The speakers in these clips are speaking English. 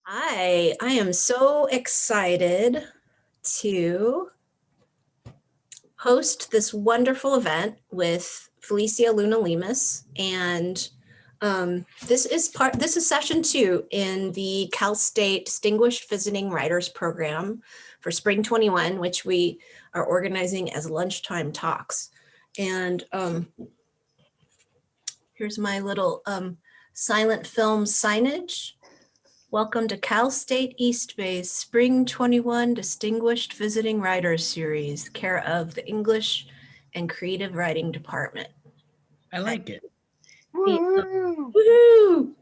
I am so excited to host this wonderful event with Felicia Luna Lemus, and this is session 2 in the Cal State Distinguished Visiting Writers Program for Spring 21, which we are organizing as Lunchtime Talks. And here's my little silent film signage. Welcome to Cal State East Bay's Spring 21 Distinguished Visiting Writers Series, care of the English and Creative Writing Department. I like it. Woohoo!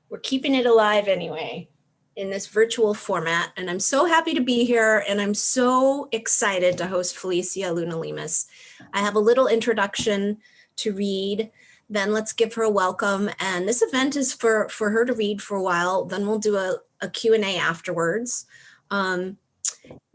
We're keeping it alive anyway in this virtual format, and I'm so happy to be here, and I'm so excited to host Felicia Luna Lemus. I have a little introduction to read. Then let's give her a welcome. And this event is for her to read for a while. Then we'll do a Q&A afterwards. And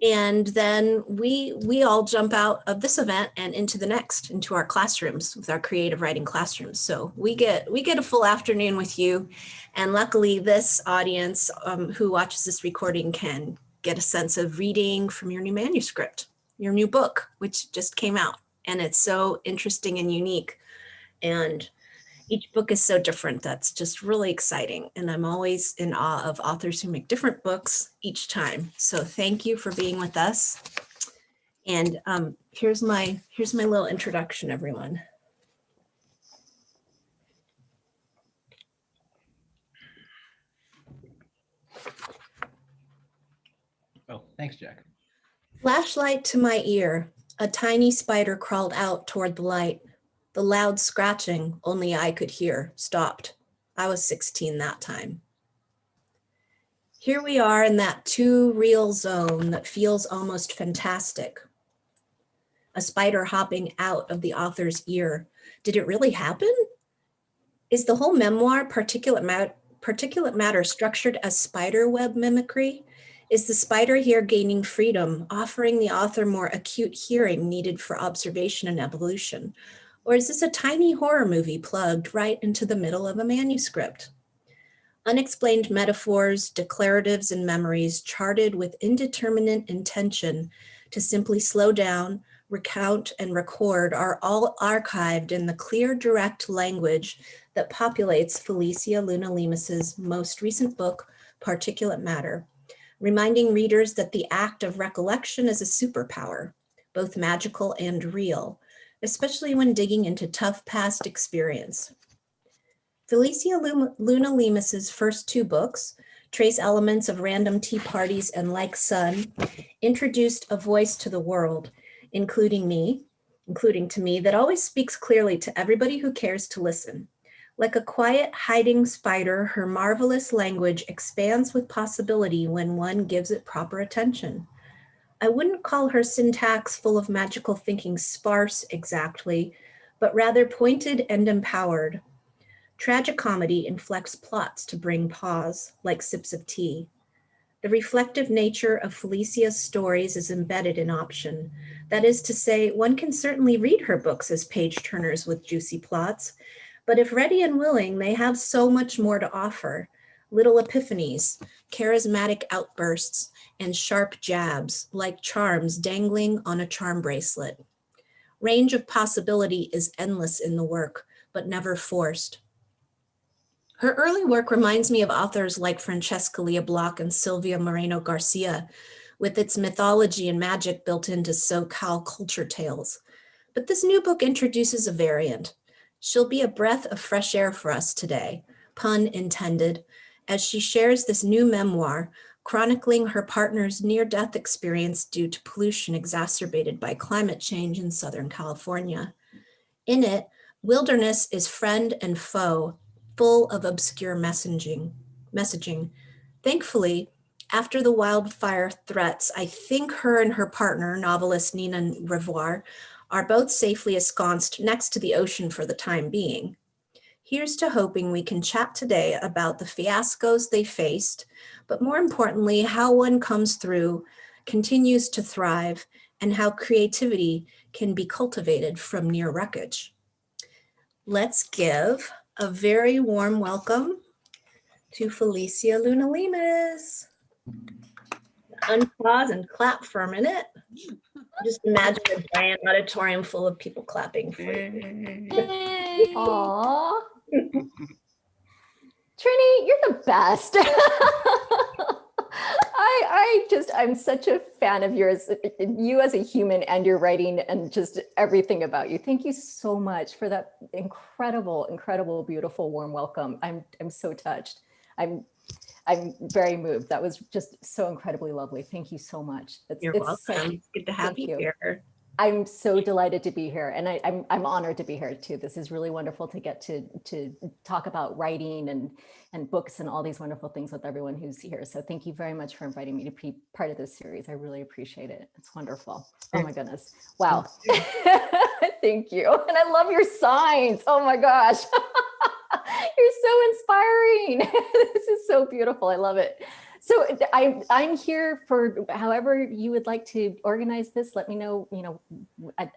then we all jump out of this event and into our classrooms with our creative writing classrooms. So we get a full afternoon with you. And luckily this audience who watches this recording can get a sense of reading from your new manuscript, your new book, which just came out. And it's so interesting and unique. And each book is so different. That's just really exciting. And I'm always in awe of authors who make different books each time. So thank you for being with us. And here's my little introduction, everyone. Oh, thanks, Jack. Flashlight to my ear, a tiny spider crawled out toward the light. The loud scratching only I could hear stopped. I was 16 that time. Here we are in that too real zone that feels almost fantastic. A spider hopping out of the author's ear. Did it really happen? Is the whole memoir particulate matter structured as spider web mimicry? Is the spider here gaining freedom, offering the author more acute hearing needed for observation and evolution? Or is this a tiny horror movie plugged right into the middle of a manuscript? Unexplained metaphors, declaratives, and memories charted with indeterminate intention to simply slow down, recount, and record are all archived in the clear, direct language that populates Felicia Luna Lemus's most recent book, Particulate Matter, reminding readers that the act of recollection is a superpower, both magical and real, especially when digging into tough past experience. Felicia Luna Lemus's first 2 books, trace elements of random tea parties and Like Sun, introduced a voice to the world, including to me, that always speaks clearly to everybody who cares to listen. Like a quiet, hiding spider, her marvelous language expands with possibility when one gives it proper attention. I wouldn't call her syntax full of magical thinking sparse exactly, but rather pointed and empowered. Tragicomedy inflects plots to bring pause, like sips of tea. The reflective nature of Felicia's stories is embedded in option. That is to say, one can certainly read her books as page-turners with juicy plots, but if ready and willing, they have so much more to offer. Little epiphanies, charismatic outbursts, and sharp jabs, like charms dangling on a charm bracelet. Range of possibility is endless in the work, but never forced. Her early work reminds me of authors like Francesca Lia Block and Silvia Moreno Garcia, with its mythology and magic built into SoCal culture tales. But this new book introduces a variant. She'll be a breath of fresh air for us today, pun intended, as she shares this new memoir, chronicling her partner's near-death experience due to pollution exacerbated by climate change in Southern California. In it, wilderness is friend and foe, full of obscure messaging. Thankfully, after the wildfire threats, I think her and her partner, novelist Nina Revoir, are both safely ensconced next to the ocean for the time being. Here's to hoping we can chat today about the fiascos they faced, but more importantly, how one comes through, continues to thrive, and how creativity can be cultivated from near wreckage. Let's give a very warm welcome to Felicia Luna Lemus. Unpause and clap for a minute. Just imagine a giant auditorium full of people clapping for you. Aww. Trini, you're the best. I'm such a fan of yours, you as a human and your writing and just everything about you. Thank you so much for that incredible, incredible, beautiful, warm welcome. I'm so touched. I'm very moved. That was just so incredibly lovely. Thank you so much. You're welcome. It's good to have you here. I'm so delighted to be here, and I'm honored to be here too. This is really wonderful to get to talk about writing and books and all these wonderful things with everyone who's here. So thank you very much for inviting me to be part of this series. I really appreciate it. It's wonderful. Oh my goodness. Wow. Thank you. And I love your signs. Oh my gosh. You're so inspiring. This is so beautiful. I love it. So I'm here for however you would like to organize this. Let me know,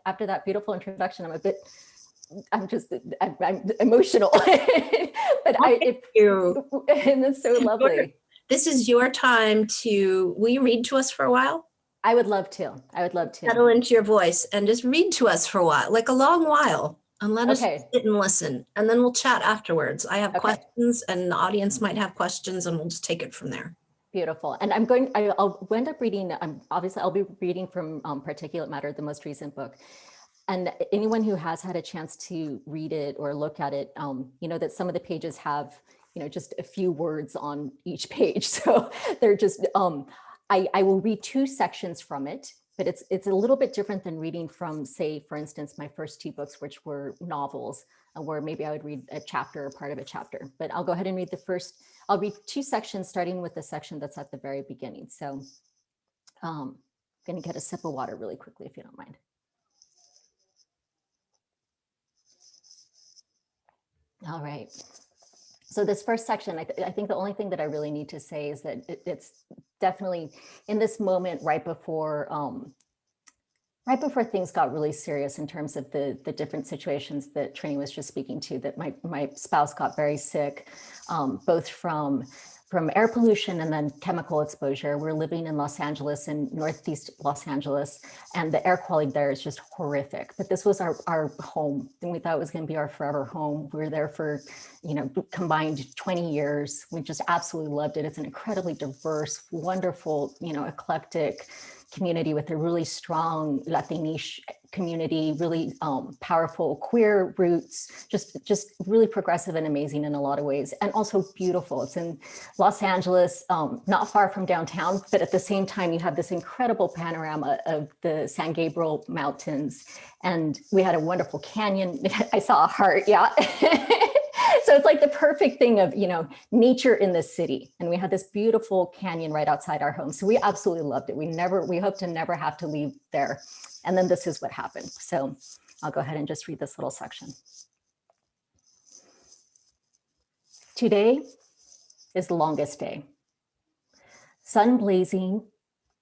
after that beautiful introduction, I'm emotional, but and it's so lovely. This is your time will you read to us for a while? I would love to. Settle into your voice and just read to us for a while, like a long while, and let us sit and listen. And then we'll chat afterwards. I have questions and the audience might have questions and we'll just take it from there. Beautiful. And I'll end up reading, obviously I'll be reading from Particulate Matter, the most recent book. And anyone who has had a chance to read it or look at it, that some of the pages have, just a few words on each page. So they're just, I will read 2 sections from it, but it's a little bit different than reading from, say, for instance, my first 2 books, which were novels, where maybe I would read a chapter or part of a chapter. But I'll go ahead and read I'll read 2 sections, starting with the section that's at the very beginning. So I'm going to get a sip of water really quickly, if you don't mind. All right. So this first section, I think the only thing that I really need to say is that it's definitely in this moment right before things got really serious in terms of the different situations that Trini was just speaking to, that my spouse got very sick, both from air pollution and then chemical exposure. We're living in Los Angeles, in Northeast Los Angeles, and the air quality there is just horrific. But this was our home, and we thought it was going to be our forever home. We were there for, combined 20 years. We just absolutely loved it. It's an incredibly diverse, wonderful, eclectic community with a really strong Latinish community, really powerful queer roots, just really progressive and amazing in a lot of ways, and also beautiful. It's in Los Angeles, not far from downtown, but at the same time, you have this incredible panorama of the San Gabriel Mountains. And we had a wonderful canyon. I saw a heart, yeah. So it's like the perfect thing of, nature in the city. And we had this beautiful canyon right outside our home. So we absolutely loved it. We hope to never have to leave there. And then this is what happened. So I'll go ahead and just read this little section. Today is the longest day. Sun blazing,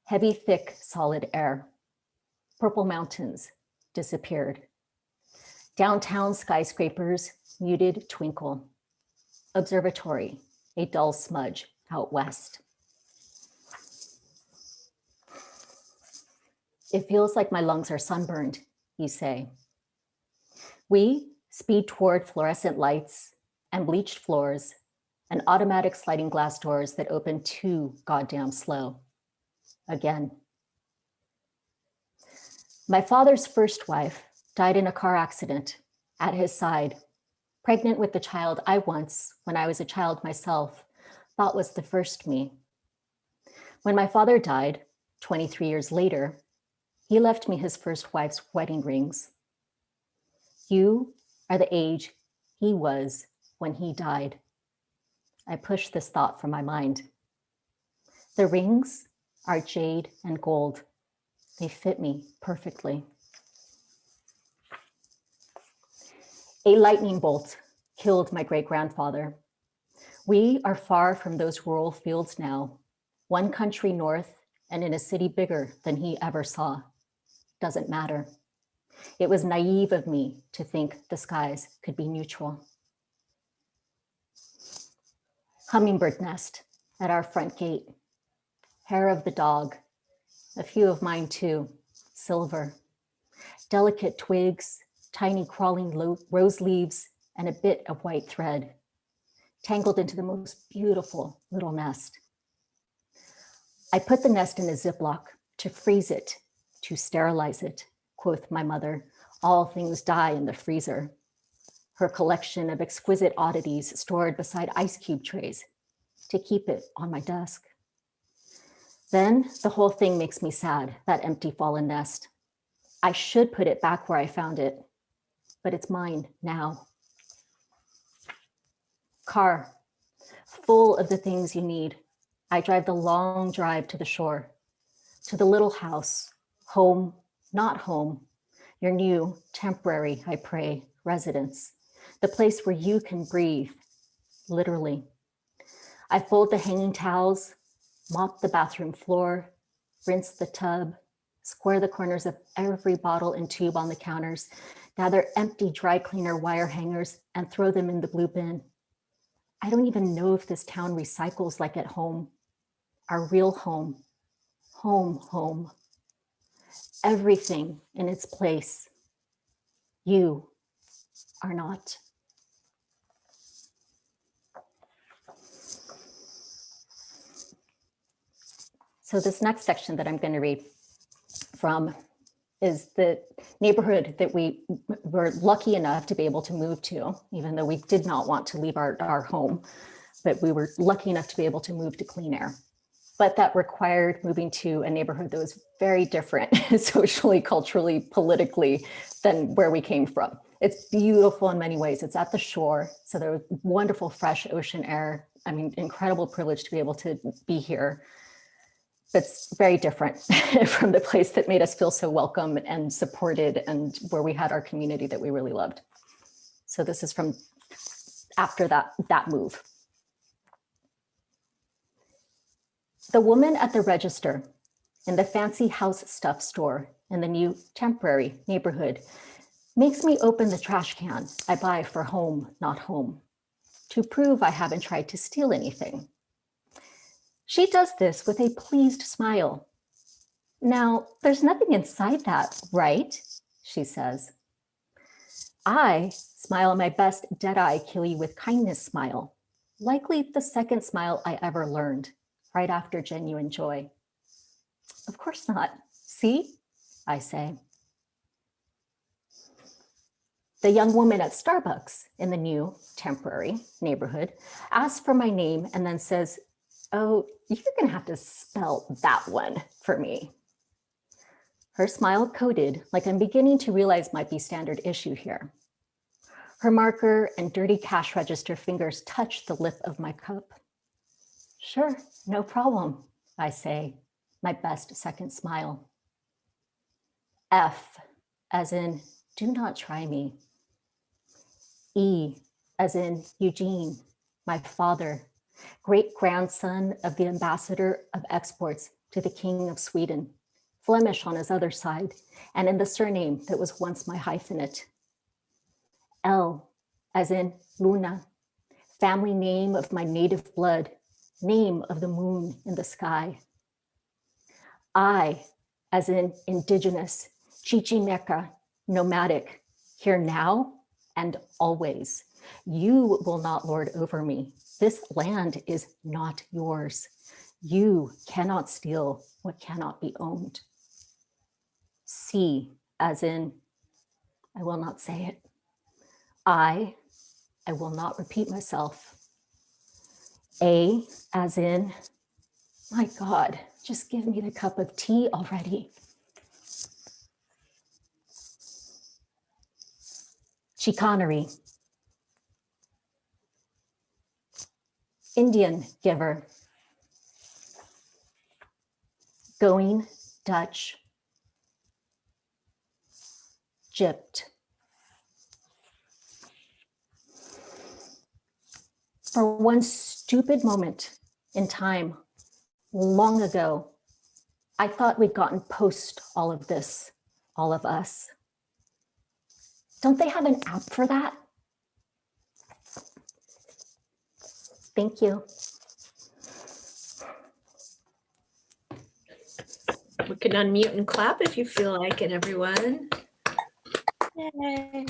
heavy, thick, solid air. Purple mountains disappeared. Downtown skyscrapers, muted twinkle. Observatory, a dull smudge out west. It feels like my lungs are sunburned, you say. We speed toward fluorescent lights and bleached floors and automatic sliding glass doors that open too goddamn slow. Again. My father's first wife died in a car accident at his side, pregnant with the child I once, when I was a child myself, thought was the first me. When my father died, 23 years later, he left me his first wife's wedding rings. You are the age he was when he died. I pushed this thought from my mind. The rings are jade and gold. They fit me perfectly. A lightning bolt killed my great-grandfather. We are far from those rural fields now, one country north and in a city bigger than he ever saw. Doesn't matter. It was naive of me to think the skies could be neutral. Hummingbird nest at our front gate, hair of the dog, a few of mine too, silver, delicate twigs, tiny crawling rose leaves, and a bit of white thread, tangled into the most beautiful little nest. I put the nest in a Ziploc to freeze it, to sterilize it, quoth my mother. All things die in the freezer. Her collection of exquisite oddities stored beside ice cube trays to keep it on my desk. Then the whole thing makes me sad, that empty fallen nest. I should put it back where I found it, but it's mine now. Car, full of the things you need. I drive the long drive to the shore, to the little house, home, not home, your new, temporary, I pray, residence, the place where you can breathe, literally. I fold the hanging towels, mop the bathroom floor, rinse the tub, square the corners of every bottle and tube on the counters, gather empty dry cleaner wire hangers and throw them in the blue bin. I don't even know if this town recycles like at home, our real home, home. Everything in its place. You are not. So this next section that I'm going to read from is the neighborhood that we were lucky enough to be able to move to, even though we did not want to leave our home, but we were lucky enough to be able to move to clean air. But that required moving to a neighborhood that was very different socially, culturally, politically than where we came from. It's beautiful in many ways. It's at the shore, so there was wonderful fresh ocean air. I mean, incredible privilege to be able to be here. It's very different from the place that made us feel so welcome and supported and where we had our community that we really loved. So this is from after that move. The woman at the register in the fancy house stuff store in the new temporary neighborhood makes me open the trash can I buy for home, not home, to prove I haven't tried to steal anything. She does this with a pleased smile. Now, there's nothing inside that, right? She says. I smile my best dead-eye kill you with kindness smile, likely the second smile I ever learned, right after genuine joy. Of course not. See, I say. The young woman at Starbucks in the new temporary neighborhood asks for my name and then says, oh, you're gonna have to spell that one for me. Her smile coded like I'm beginning to realize might be standard issue here. Her marker and dirty cash register fingers touch the lip of my cup. Sure, no problem, I say, my best second smile. F, as in, do not try me. E, as in Eugene, my father, great-grandson of the ambassador of exports to the King of Sweden, Flemish on his other side, and in the surname that was once my hyphenate. L, as in Luna, family name of my native blood, name of the moon in the sky. I, as in indigenous, Chichimeca, nomadic, here now and always. You will not lord over me. This land is not yours. You cannot steal what cannot be owned. C, as in, I will not say it. I will not repeat myself. A, as in, my God, just give me the cup of tea already. Chicanery. Indian giver. Going Dutch. Gypped. For one stupid moment in time, long ago, I thought we'd gotten post all of this, all of us. Don't they have an app for that? Thank you. We can unmute and clap if you feel like it, everyone. Yay.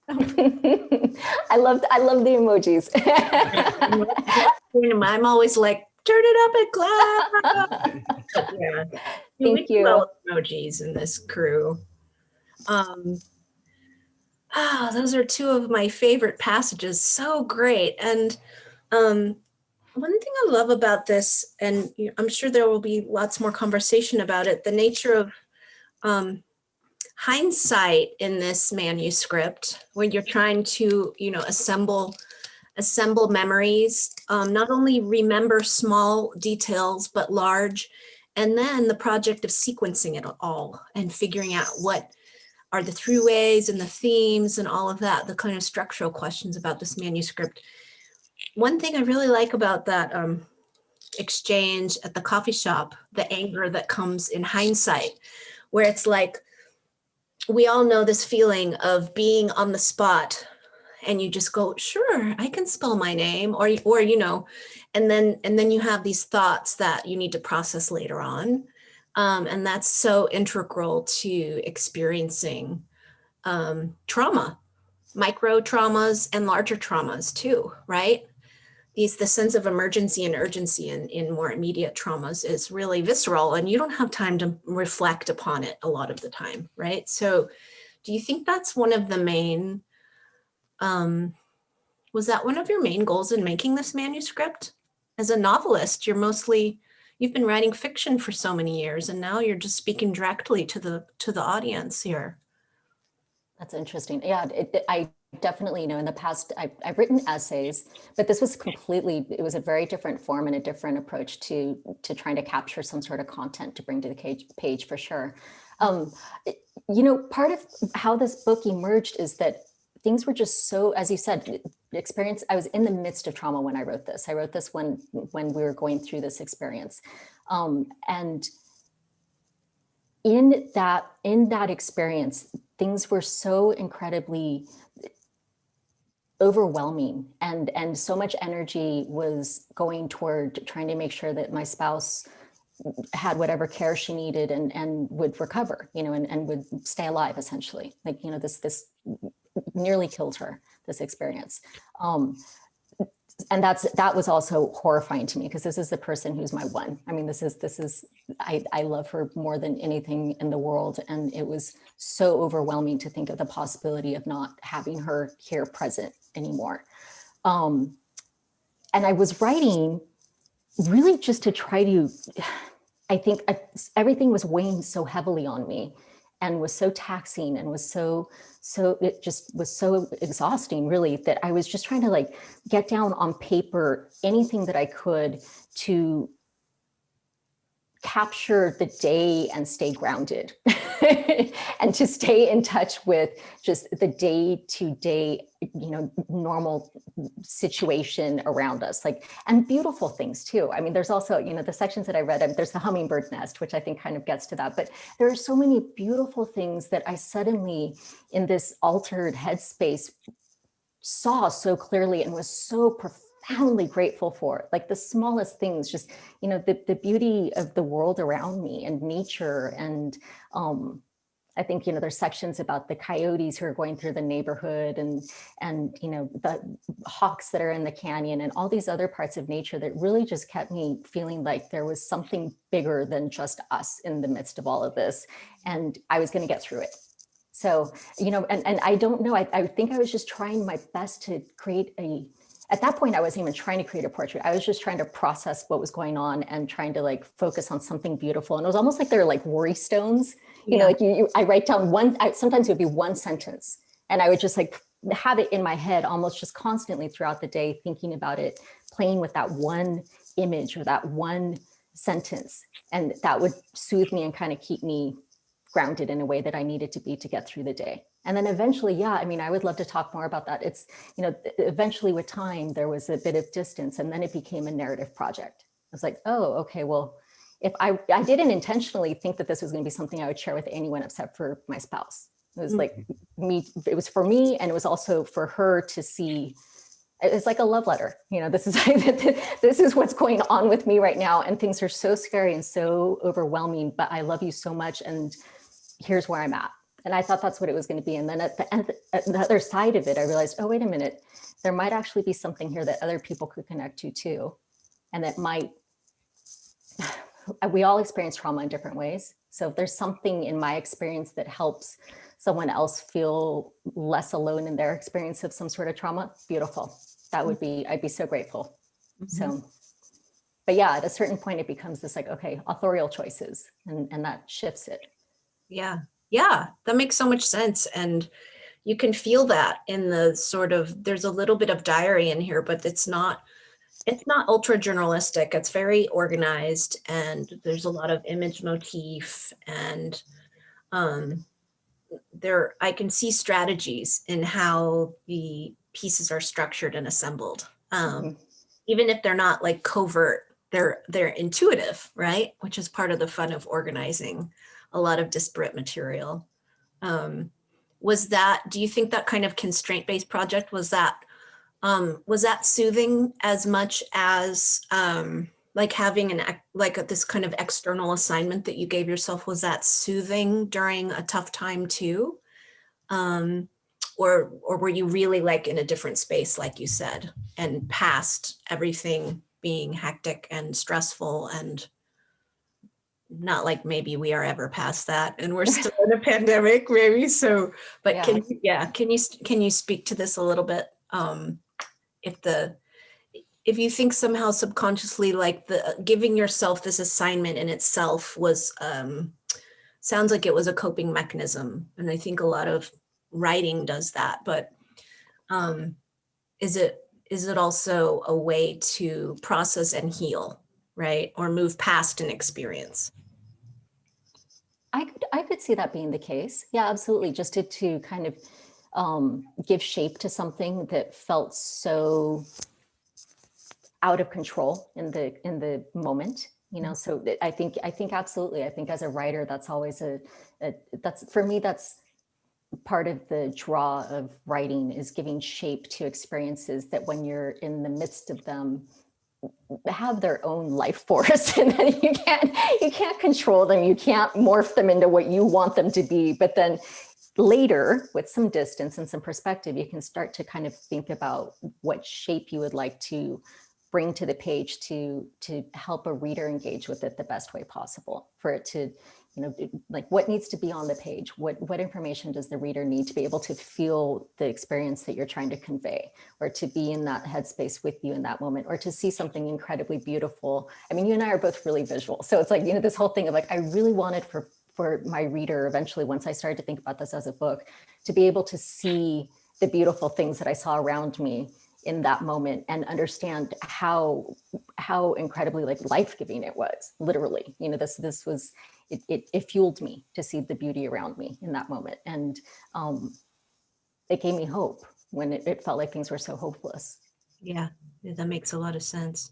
I love the emojis. I'm always like, turn it up and clap. Yeah. We Thank do you. well with emojis in this crew. Those are two of my favorite passages. So great. And one thing I love about this, and I'm sure there will be lots more conversation about it, the nature of hindsight in this manuscript, when you're trying to, assemble memories, not only remember small details, but large, and then the project of sequencing it all and figuring out what are the throughways and the themes and all of that, the kind of structural questions about this manuscript. One thing I really like about that exchange at the coffee shop, the anger that comes in hindsight, where it's like, we all know this feeling of being on the spot and you just go, sure, I can spell my name, or and then you have these thoughts that you need to process later on. And that's so integral to experiencing trauma, micro traumas and larger traumas too, right? The sense of emergency and urgency in more immediate traumas is really visceral, and you don't have time to reflect upon it a lot of the time, right? So do you think that's one of the main, was that one of your main goals in making this manuscript? As a novelist, you've been writing fiction for so many years, and now you're just speaking directly to the audience here. That's interesting. Yeah, I definitely, in the past, I've written essays, but this was it was a very different form and a different approach to trying to capture some sort of content to bring to the page for sure. Part of how this book emerged is that things were just so, as you said, I was in the midst of trauma when I wrote this. I wrote this when we were going through this experience. And in that experience, things were so incredibly overwhelming, and so much energy was going toward trying to make sure that my spouse had whatever care she needed and would recover, and would stay alive, essentially. Like, this nearly killed her, this experience. And that was also horrifying to me, because this is the person who's my one. I mean, I love her more than anything in the world. And it was so overwhelming to think of the possibility of not having her here present anymore. And I was writing really just to try to, I think everything was weighing so heavily on me and was so taxing and was it just was so exhausting, really, that I was just trying to get down on paper anything that I could to capture the day and stay grounded and to stay in touch with just the day-to-day, normal situation around us, and beautiful things too. I mean, there's also, the sections that I read, there's the hummingbird nest, which I think kind of gets to that, but there are so many beautiful things that I suddenly, in this altered headspace, saw so clearly and was so profoundly grateful for, the smallest things, just, the beauty of the world around me and nature. And I think, there's sections about the coyotes who are going through the neighborhood and the hawks that are in the canyon and all these other parts of nature that really just kept me feeling like there was something bigger than just us in the midst of all of this. And I was going to get through it. So, and I don't know, I think I was just trying my best to create at that point, I wasn't even trying to create a portrait. I was just trying to process what was going on and trying to focus on something beautiful. And it was almost like they were worry stones, I write down sometimes it would be one sentence, and I would just have it in my head almost just constantly throughout the day, thinking about it, playing with that one image or that one sentence. And that would soothe me and kind of keep me grounded in a way that I needed to be to get through the day. And then eventually, I would love to talk more about that. It's, eventually with time, there was a bit of distance, and then it became a narrative project. I was like, oh, okay, well, if I didn't intentionally think that this was going to be something I would share with anyone except for my spouse. It was me, it was for me, and it was also for her to see It's like a love letter. This is this is what's going on with me right now, and things are so scary and so overwhelming, but I love you so much, and here's where I'm at. And I thought that's what it was going to be. And then at the end, at the other side of it, I realized, oh, wait a minute, there might actually be something here that other people could connect to too. And that might, we all experience trauma in different ways. So if there's something in my experience that helps someone else feel less alone in their experience of some sort of trauma, beautiful. That would be, I'd be so grateful. So, but yeah, at a certain point, it becomes this like, okay, authorial choices, and that shifts it. Yeah. Yeah, that makes so much sense. And you can feel that in the sort of, there's a little bit of diary in here, but it's not ultra journalistic. It's very organized, and there's a lot of image motif, and I can see strategies in how the pieces are structured and assembled. Even if they're not like covert, they're intuitive, right? Which is part of the fun of organizing a lot of disparate material. Do you think that kind of constraint-based project, was that soothing as much as like having this kind of external assignment that you gave yourself? Was that soothing during a tough time too? Or were you really like in a different space, like you said, and past everything being hectic and stressful, and not like maybe we are ever past that and we're still in a pandemic maybe? So, but Yeah. can you speak to this a little bit? If you think somehow subconsciously, like the giving yourself this assignment in itself was, sounds like it was a coping mechanism. And I think a lot of writing does that, but is it also a way to process and heal, right? Or move past an experience? I could see that being the case. Yeah, absolutely. Just to kind of give shape to something that felt so out of control in the moment. So I think absolutely. I think as a writer, that's always that's, for me, that's part of the draw of writing, is giving shape to experiences that when you're in the midst of them have their own life force, and then you can't control them. You can't morph them into what you want them to be. But then later, with some distance and some perspective, you can start to kind of think about what shape you would like to bring to the page to help a reader engage with it the best way possible, for it to, like, what needs to be on the page, what information does the reader need to be able to feel the experience that you're trying to convey, or to be in that headspace with you in that moment, or to see something incredibly beautiful. I mean, you and I are both really visual, so it's like, this whole thing of like, I really wanted for my reader eventually, once I started to think about this as a book, to be able to see the beautiful things that I saw around me in that moment, and understand how incredibly like life-giving it was, literally. This was, it fueled me to see the beauty around me in that moment. And it gave me hope when it felt like things were so hopeless. Yeah, that makes a lot of sense.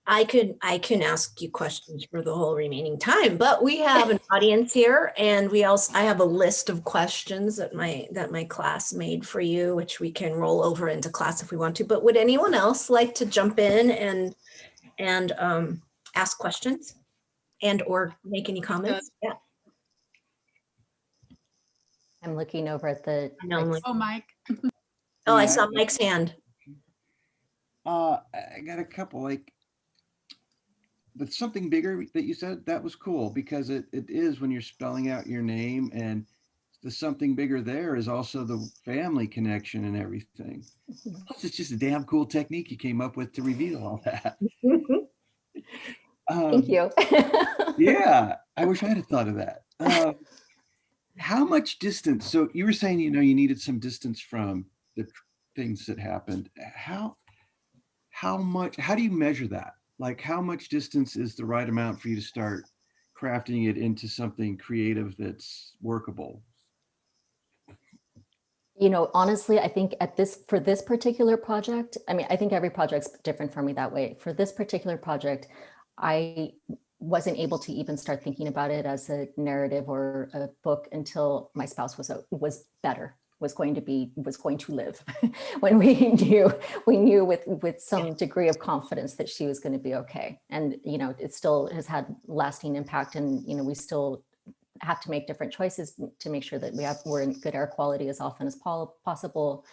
I can ask you questions for the whole remaining time, but we have an audience here, and I have a list of questions that my class made for you, which we can roll over into class if we want to. But would anyone else like to jump in and ask questions and or make any comments? Yeah. I'm looking over at the. I know, I'm like, Oh, Mike. oh, I Yeah. saw Mike's hand. I got a couple, like, but something bigger that you said, that was cool, because it is when you're spelling out your name, and the something bigger there is also the family connection and everything. Plus, it's just a damn cool technique you came up with to reveal all that. Thank you. Yeah, I wish I had thought of that. How much distance? So you were saying, you needed some distance from the things that happened. How much? How do you measure that? Like, how much distance is the right amount for you to start crafting it into something creative that's workable? Honestly, I think for this particular project, I mean, I think every project's different for me that way. For this particular project, I wasn't able to even start thinking about it as a narrative or a book until my spouse was better. was going to live, when we knew with some degree of confidence that she was going to be okay. And, you know, it still has had lasting impact, and, you know, we still have to make different choices to make sure that we're in good air quality as often as possible.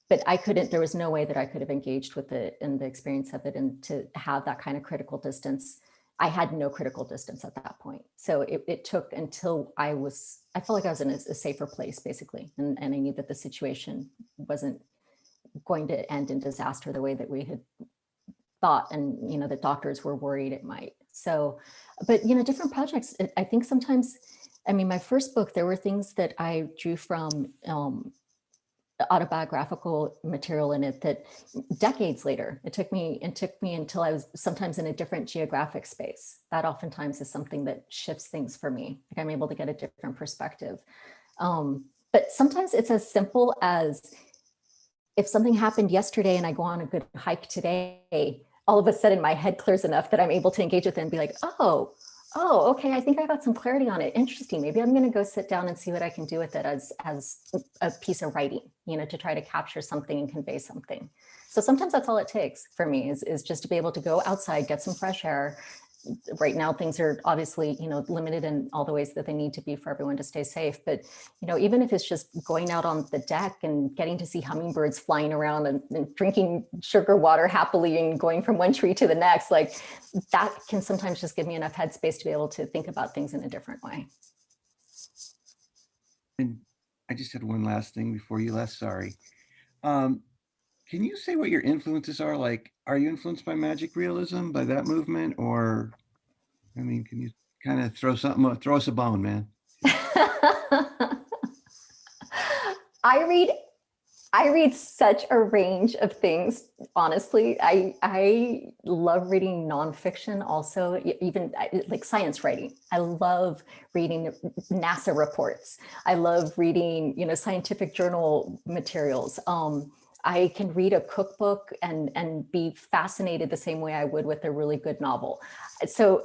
But there was no way that I could have engaged with it and the experience of it, and to have that kind of critical distance. I had no critical distance at that point. So it took until I felt like I was in a safer place, basically. And I knew that the situation wasn't going to end in disaster the way that we had thought, and, you know, the doctors were worried it might. So, but, you know, different projects, I think sometimes, I mean, my first book, there were things that I drew from autobiographical material in it that decades later, it took me until I was sometimes in a different geographic space. That oftentimes is something that shifts things for me. Like, I'm able to get a different perspective. But sometimes it's as simple as, if something happened yesterday and I go on a good hike today, all of a sudden my head clears enough that I'm able to engage with it and be like, oh, okay, I think I got some clarity on it. Interesting. Maybe I'm going to go sit down and see what I can do with it as a piece of writing, you know, to try to capture something and convey something. So sometimes that's all it takes for me, is just to be able to go outside, get some fresh air. Right now, things are obviously, you know, limited in all the ways that they need to be for everyone to stay safe. But, you know, even if it's just going out on the deck and getting to see hummingbirds flying around and drinking sugar water happily and going from one tree to the next, like, that can sometimes just give me enough headspace to be able to think about things in a different way. And I just had one last thing before you left, sorry. Can you say what your influences are? Like, are you influenced by magic realism, by that movement? Or, I mean, can you kind of throw us a bone, man? I read such a range of things, honestly. I love reading nonfiction also, even like science writing. I love reading NASA reports. I love reading, you know, scientific journal materials. I can read a cookbook and be fascinated the same way I would with a really good novel. So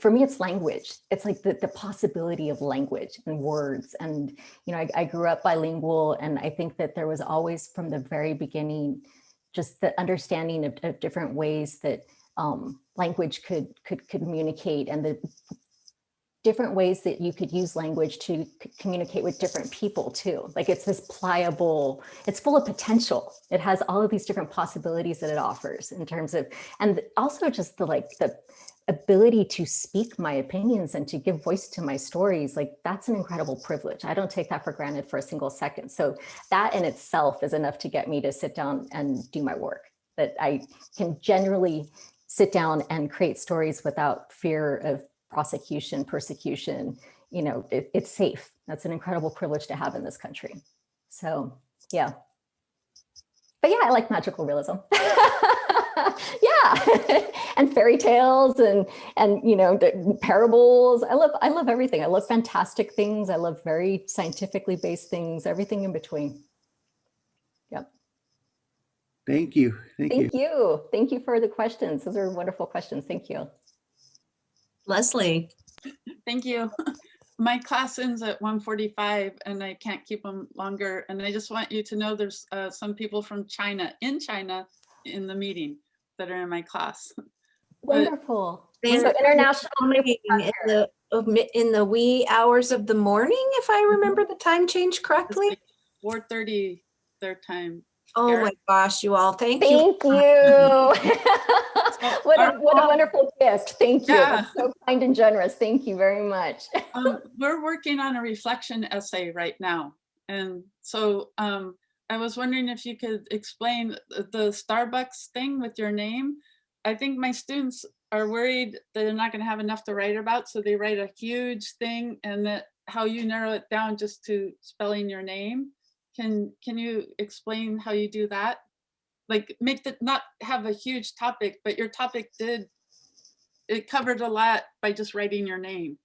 for me, it's language. It's like the possibility of language and words. And, you know, I grew up bilingual, and I think that there was always, from the very beginning, just the understanding of different ways that language could communicate, and the different ways that you could use language to communicate with different people too. Like, it's this pliable, it's full of potential. It has all of these different possibilities that it offers in terms of, and also just the ability to speak my opinions and to give voice to my stories. Like, that's an incredible privilege. I don't take that for granted for a single second. So that in itself is enough to get me to sit down and do my work, that I can generally sit down and create stories without fear of prosecution, persecution. You know, it's safe. That's an incredible privilege to have in this country. So, yeah. But yeah, I like magical realism. Yeah. And fairy tales and you know, the parables. I love everything. I love fantastic things. I love very scientifically based things, everything in between. Yep. Thank you. Thank you. Thank you for the questions. Those are wonderful questions. Thank you. Leslie. Thank you. My class ends at 1:45 and I can't keep them longer. And I just want you to know there's some people from China in the meeting that are in my class. Wonderful. Thank So you. international in the wee hours of the morning, if I remember the time change correctly. Like 4:30 their time. Oh Eric. my gosh, you all, thank you. Thank you. What a wonderful gift. Thank you. Yeah. That's so kind and generous. Thank you very much. We're working on a reflection essay right now. And so I was wondering if you could explain the Starbucks thing with your name. I think my students are worried that they're not going to have enough to write about, so they write a huge thing, and that how you narrow it down just to spelling your name. Can you explain how you do that? Like, make the, not have a huge topic, but your topic it covered a lot by just writing your name.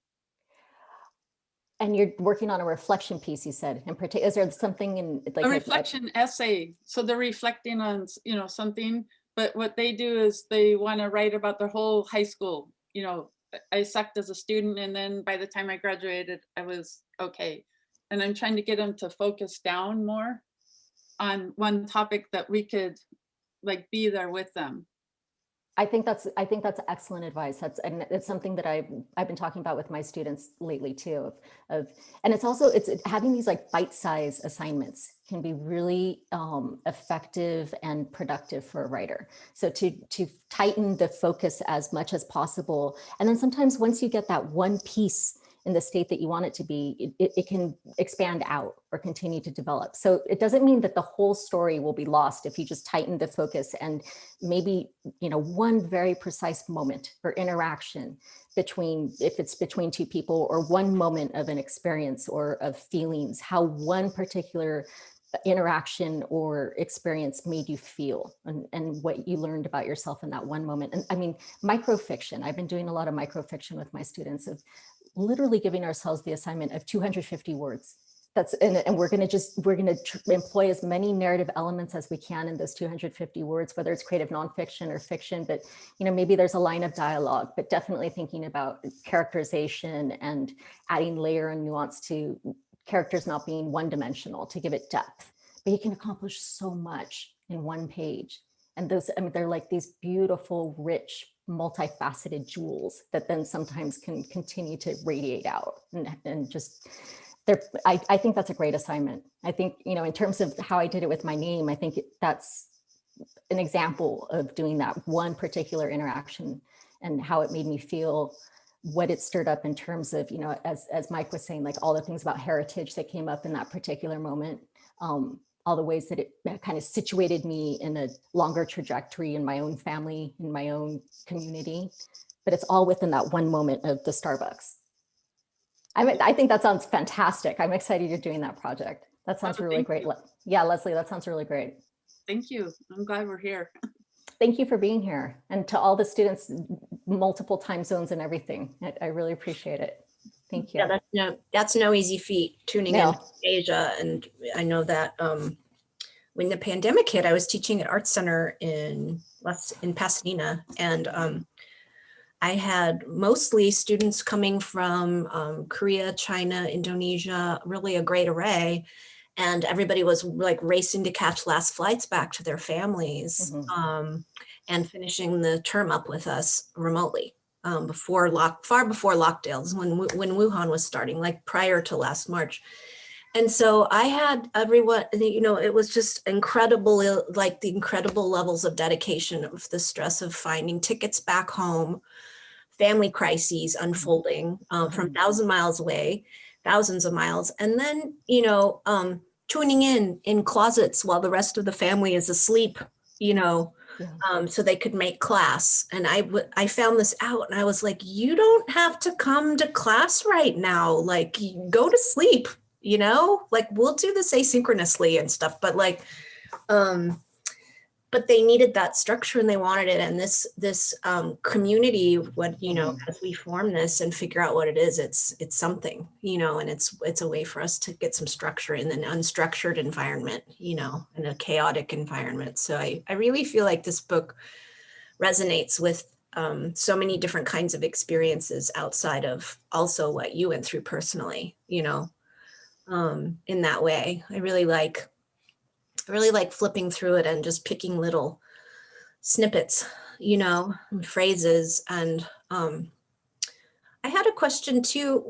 And you're working on a reflection piece, you said. In particular, is there something in like A reflection essay? So they're reflecting on, you know, something, but what they do is they want to write about their whole high school. You know, I sucked as a student, and then by the time I graduated, I was okay. and I'm trying to get them to focus down more on one topic that we could like be there with them. I think that's excellent advice. And it's something that I've been talking about with my students lately too. And it's also having these like bite-sized assignments can be really effective and productive for a writer. So to tighten the focus as much as possible, and then sometimes once you get that one piece in the state that you want it to be, it can expand out or continue to develop. So it doesn't mean that the whole story will be lost if you just tighten the focus and maybe, one very precise moment or interaction if it's between two people, or one moment of an experience or of feelings, how one particular interaction or experience made you feel, and what you learned about yourself in that one moment. And I mean, microfiction, I've been doing a lot of microfiction with my students, of literally giving ourselves the assignment of 250 words. And we're going to employ as many narrative elements as we can in those 250 words, whether it's creative nonfiction or fiction, but maybe there's a line of dialogue, but definitely thinking about characterization and adding layer and nuance to characters not being one-dimensional, to give it depth. But you can accomplish so much in one page. And those, they're like these beautiful, rich, multifaceted jewels that then sometimes can continue to radiate out and just I think that's a great assignment. I think, in terms of how I did it with my name, I think that's an example of doing that one particular interaction and how it made me feel, what it stirred up in terms of, as Mike was saying, like all the things about heritage that came up in that particular moment, all the ways that it kind of situated me in a longer trajectory in my own family, in my own community, but it's all within that one moment of the Starbucks. I think that sounds fantastic. I'm excited you're doing that project. That sounds really great. Yeah, Leslie, that sounds really great. Thank you. I'm glad we're here. Thank you for being here. And to all the students, multiple time zones and everything. I really appreciate it. Thank you. Yeah, that's no easy feat, tuning in Asia. And I know that when the pandemic hit, I was teaching at Art Center in Pasadena, and I had mostly students coming from Korea, China, Indonesia, really a great array. And everybody was like racing to catch last flights back to their families, and finishing the term up with us remotely far before lockdowns, when Wuhan was starting, like prior to last March. And so I had everyone, it was just incredible, like the incredible levels of dedication, of the stress of finding tickets back home, family crises unfolding from 1,000 miles away, thousands of miles, and then, tuning in closets while the rest of the family is asleep, so they could make class. And I found this out, and I was like, you don't have to come to class right now. Like, go to sleep, like we'll do this asynchronously and stuff, but like, but they needed that structure and they wanted it. And this community, as we form this and figure out what it is, it's something, and it's a way for us to get some structure in an unstructured environment, in a chaotic environment. So I really feel like this book resonates with so many different kinds of experiences outside of also what you went through personally, in that way. I really like flipping through it and just picking little snippets, and phrases. And I had a question too.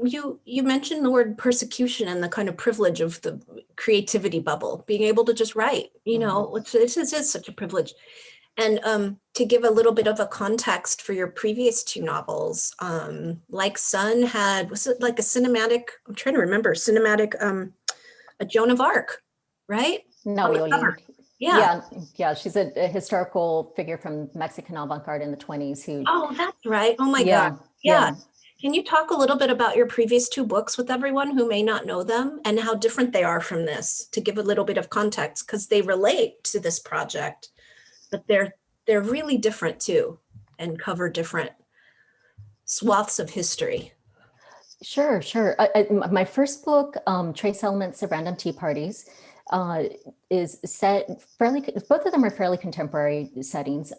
You mentioned the word persecution and the kind of privilege of the creativity bubble, being able to just write, which is such a privilege. And to give a little bit of a context for your previous two novels, Like Sun had, was it like a cinematic, I'm trying to remember, a Joan of Arc, right? No, Yeah. She's a historical figure from Mexican avant-garde in the 1920s who. Oh, that's right. Oh my God. Yeah. Can you talk a little bit about your previous two books with everyone who may not know them, and how different they are from this, to give a little bit of context, because they relate to this project, but they're really different too, and cover different swaths of history. Sure. My first book, Trace Elements of Random Tea Parties, is set both of them are fairly contemporary settings.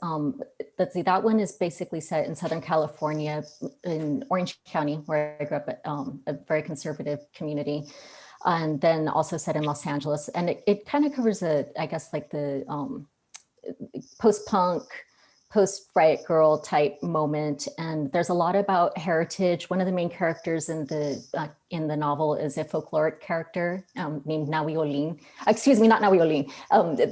Let's see, that one is basically set in Southern California, in Orange County, where I grew up, at a very conservative community. and then also set in Los Angeles. And it kind of covers I guess like the post-punk, post-riot girl type moment. And there's a lot about heritage. One of the main characters in the novel is a folkloric character named Nawi Olin. Excuse me, not Nawi Olin.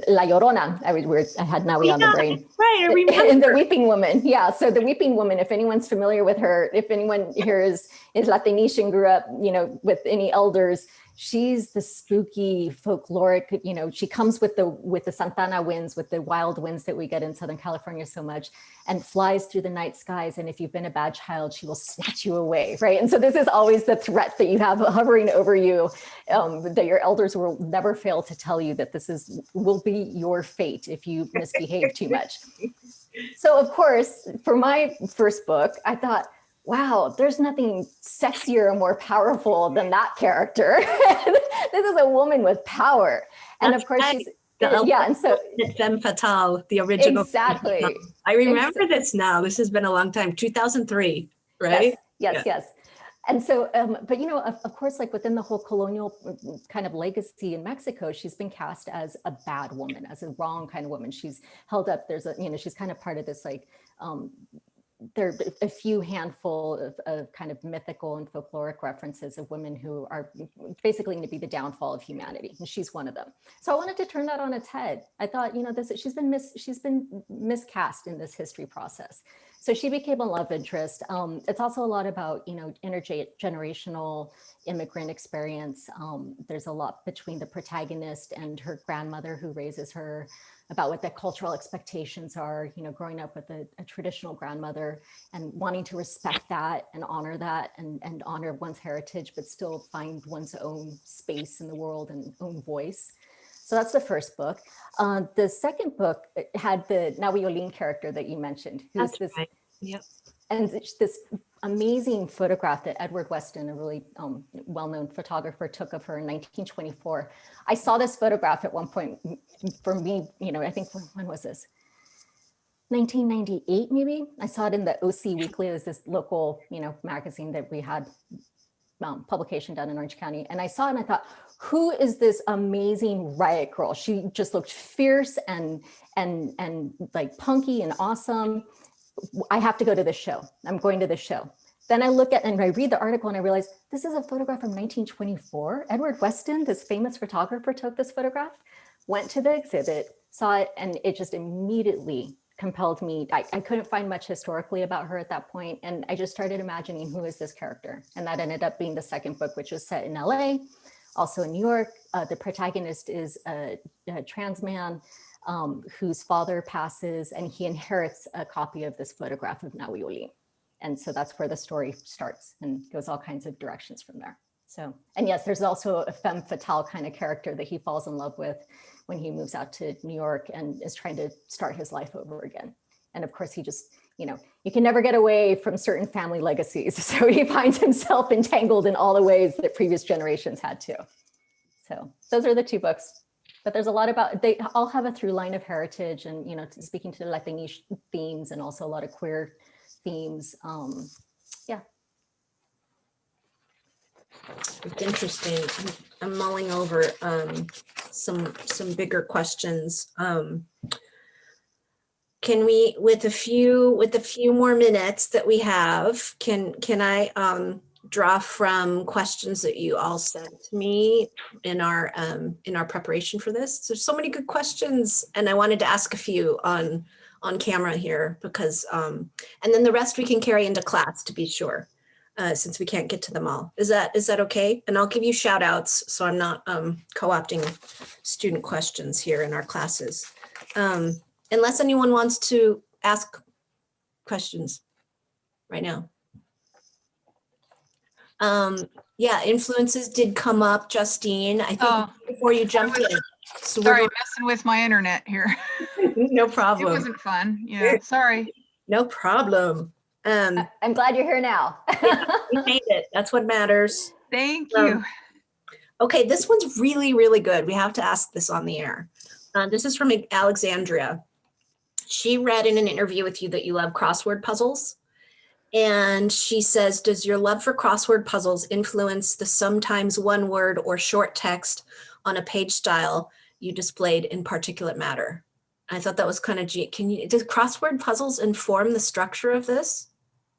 La Llorona. I had Nawi on the brain. Right, I remember. And the Weeping Woman. Yeah, so the Weeping Woman, if anyone's familiar with her, if anyone here is Latinish and grew up, with any elders, she's the spooky folkloric, she comes with the Santana winds, with the wild winds that we get in Southern California so much, and flies through the night skies. And if you've been a bad child, she will snatch you away, right? And so this is always the threat that you have hovering over you, that your elders will never fail to tell you that will be your fate if you misbehave too much. So of course, for my first book, I thought, wow, there's nothing sexier and more powerful than that character. This is a woman with power. And That's of course, right. she's, yeah, and so. Femme Fatale, the original. Exactly. I remember this now. This has been a long time, 2003, right? Yes. And so, but of course, like within the whole colonial kind of legacy in Mexico, she's been cast as a bad woman, as a wrong kind of woman. She's held up, she's kind of part of this like, there are a few handful of kind of mythical and folkloric references of women who are basically going to be the downfall of humanity, and she's one of them. So I wanted to turn that on its head. I thought, she's been miscast in this history process. So she became a love interest. It's also a lot about, intergenerational immigrant experience. There's a lot between the protagonist and her grandmother who raises her, about what the cultural expectations are, growing up with a traditional grandmother and wanting to respect that and honor that and honor one's heritage, but still find one's own space in the world and own voice. So that's the first book. The second book had the Nawi Olin character that you mentioned. That's right. Yep. And this amazing photograph that Edward Weston, a really well-known photographer, took of her in 1924. I saw this photograph at one point. For me, I think, when was this? 1998, maybe? I saw it in the OC Weekly. It was this local, magazine that we had publication down in Orange County. And I saw it and I thought, who is this amazing riot girl? She just looked fierce and like punky and awesome. I have to go to this show. I'm going to this show. Then I look at and I read the article and I realize this is a photograph from 1924. Edward Weston, this famous photographer, took this photograph, went to the exhibit, saw it, and it just immediately compelled me. I couldn't find much historically about her at that point, and I just started imagining, who is this character? And that ended up being the second book, which was set in LA, also in New York. The protagonist is a trans man whose father passes, and he inherits a copy of this photograph of Nawi Olin. And so that's where the story starts and goes all kinds of directions from there. So, and yes, there's also a femme fatale kind of character that he falls in love with when he moves out to New York and is trying to start his life over again. And of course, he just, you can never get away from certain family legacies. So he finds himself entangled in all the ways that previous generations had to. So those are the two books. But there's a lot about, they all have a through line of heritage and, speaking to the Latinish themes and also a lot of queer themes. Yeah. It's interesting. I'm mulling over some bigger questions. Can we, with a few more minutes that we have, can I draw from questions that you all sent me in our preparation for this? There's so many good questions, and I wanted to ask a few on camera here because, and then the rest we can carry into class to be sure, since we can't get to them all. Is that okay? And I'll give you shout outs so I'm not co-opting student questions here in our classes. Unless anyone wants to ask questions right now. Yeah, influences did come up, Justine. I think before you jumped in. So sorry, messing with my internet here. No It problem. wasn't fun. Yeah, sorry. No problem. I'm glad you're here now. We made it. That's what matters. Thank you. Okay, this one's really, really good. We have to ask this on the air. This is from Alexandria. She read in an interview with you that you love crossword puzzles. And she says, does your love for crossword puzzles influence the sometimes one word or short text on a page style you displayed in Particulate Matter? I thought that was kind of, does crossword puzzles inform the structure of this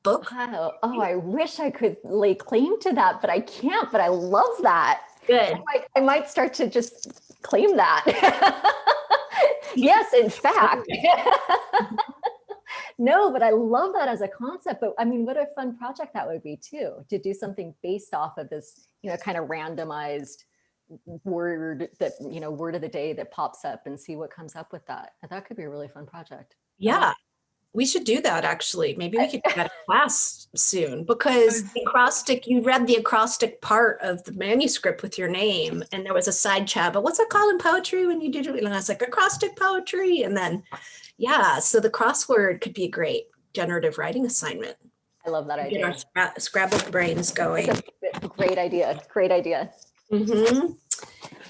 book? Wow. Oh, I wish I could lay claim to that, but I can't, but I love that. Good. I might start to just claim that. Yes, in fact. No, but I love that as a concept. But I mean, what a fun project that would be too, to do something based off of this, kind of randomized word that, word of the day that pops up and see what comes up with that. And that could be a really fun project. Yeah, we should do that actually. Maybe we could do that in class soon, because the acrostic, you read the acrostic part of the manuscript with your name, and there was a side chat, but what's it called in poetry when you did it? And I was like, acrostic poetry. And then, yeah, so the crossword could be a great generative writing assignment. I love that Get idea. our Scrabble brains going. It's a great idea. Great idea. Mm-hmm.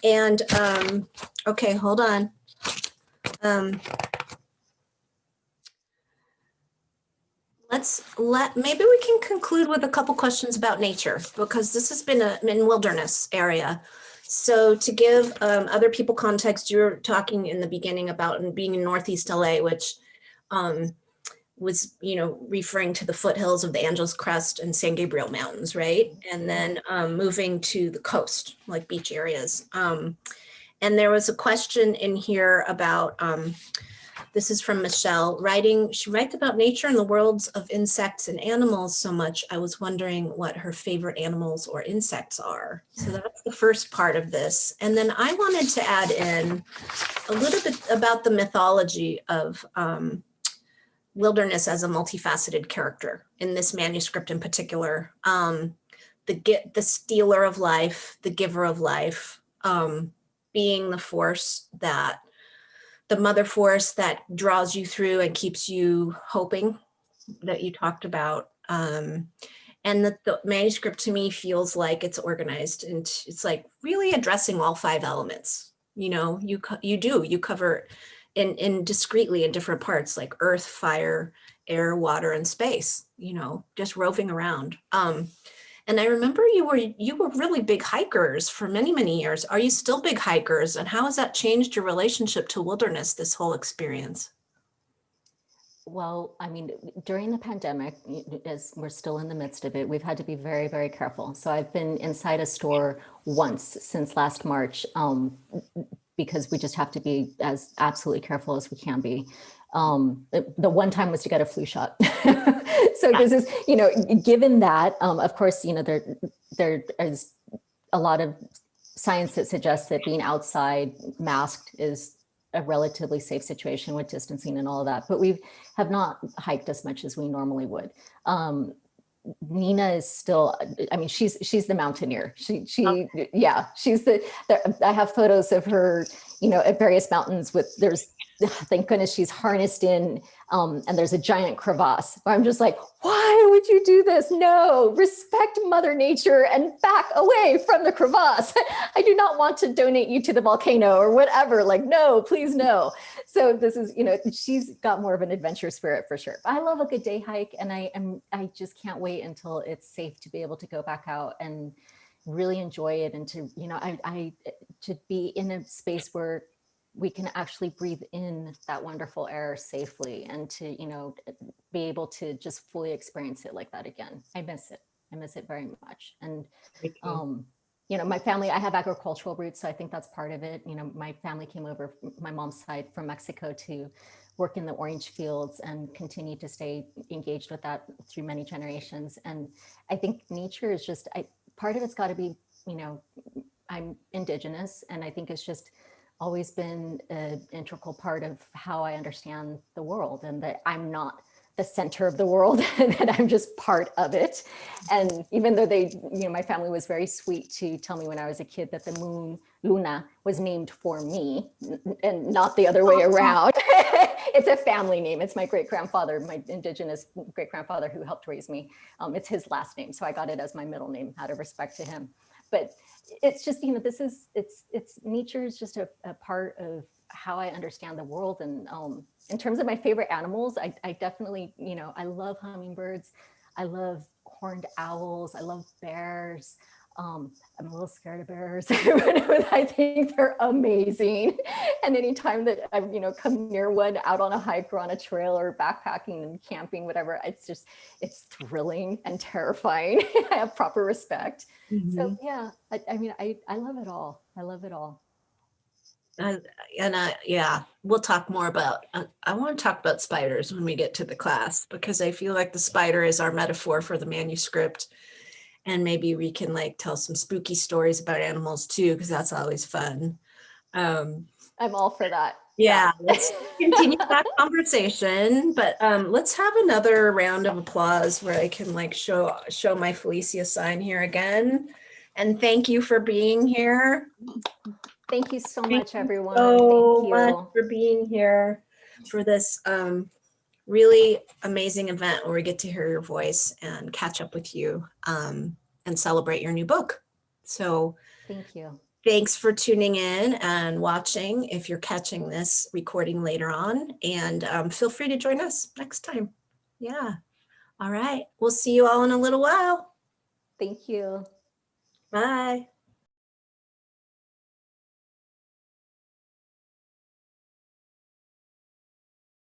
And okay, hold on. Maybe we can conclude with a couple questions about nature, because this has been in wilderness area. So to give other people context, you were talking in the beginning about being in Northeast LA, which was, referring to the foothills of the Angeles Crest and San Gabriel Mountains, right? And then moving to the coast, like beach areas. And there was a question in here about, this is from Michelle, she writes about nature and the worlds of insects and animals so much. I was wondering what her favorite animals or insects are. So that's the first part of this. And then I wanted to add in a little bit about the mythology of wilderness as a multifaceted character in this manuscript in particular. The stealer of life, the giver of life, being the force that, the mother force that draws you through and keeps you hoping, that you talked about. And that the manuscript to me feels like it's organized, and it's like really addressing all 5 elements. You cover in discreetly in different parts, like earth, fire, air, water, and space, just roving around. And I remember you were really big hikers for many, many years. Are you still big hikers? And how has that changed your relationship to wilderness, this whole experience? Well, I mean, during the pandemic, as we're still in the midst of it, we've had to be very, very careful. So I've been inside a store once since last March, because we just have to be as absolutely careful as we can be. The one time was to get a flu shot. So this is, given that, of course, there is a lot of science that suggests that being outside masked is a relatively safe situation with distancing and all of that, but we have not hiked as much as we normally would. Nina is still, I mean, she's the mountaineer. Yeah, she's I have photos of her, at various mountains thank goodness she's harnessed in, and there's a giant crevasse where I'm just like, why would you do this? No, respect Mother Nature and back away from the crevasse. I do not want to donate you to the volcano or whatever. Like, no, please no. So this is, she's got more of an adventure spirit for sure. I love a good day hike, and I just can't wait until it's safe to be able to go back out and really enjoy it, and to, to be in a space where we can actually breathe in that wonderful air safely, and to, be able to just fully experience it like that again. I miss it. I miss it very much. And, my family, I have agricultural roots, so I think that's part of it. My family came over, my mom's side, from Mexico to work in the orange fields and continue to stay engaged with that through many generations. And I think nature is just, part of it's got to be, I'm indigenous, and I think it's just always been an integral part of how I understand the world, and that I'm not the center of the world, that I'm just part of it. And even though my family was very sweet to tell me when I was a kid that the moon, Luna, was named for me and not the other way around. It's a family name. It's my great-grandfather, my indigenous great-grandfather who helped raise me. It's his last name, so I got it as my middle name out of respect to him. But it's just, nature is just a part of how I understand the world. And in terms of my favorite animals, I definitely, I love hummingbirds. I love horned owls. I love bears. I'm a little scared of bears, but I think they're amazing. And anytime that I, come near one out on a hike or on a trail or backpacking and camping, whatever, it's thrilling and terrifying. I have proper respect. So yeah, I love it all. I love it all. Yeah, we'll talk more about, I want to talk about spiders when we get to the class, because I feel like the spider is our metaphor for the manuscript. And maybe we can like tell some spooky stories about animals too, because that's always fun. I'm all for that. Yeah, let's continue that conversation, but let's have another round of applause where I can like show my Felicia sign here again. And thank you for being here. Thank you so much, everyone. So Thank much you. for being here for this really amazing event where we get to hear your voice and catch up with you and celebrate your new book. So Thank you. thanks for tuning in and watching if you're catching this recording later on, and feel free to join us next time. Yeah. All right. We'll see you all in a little while. Thank you. Bye.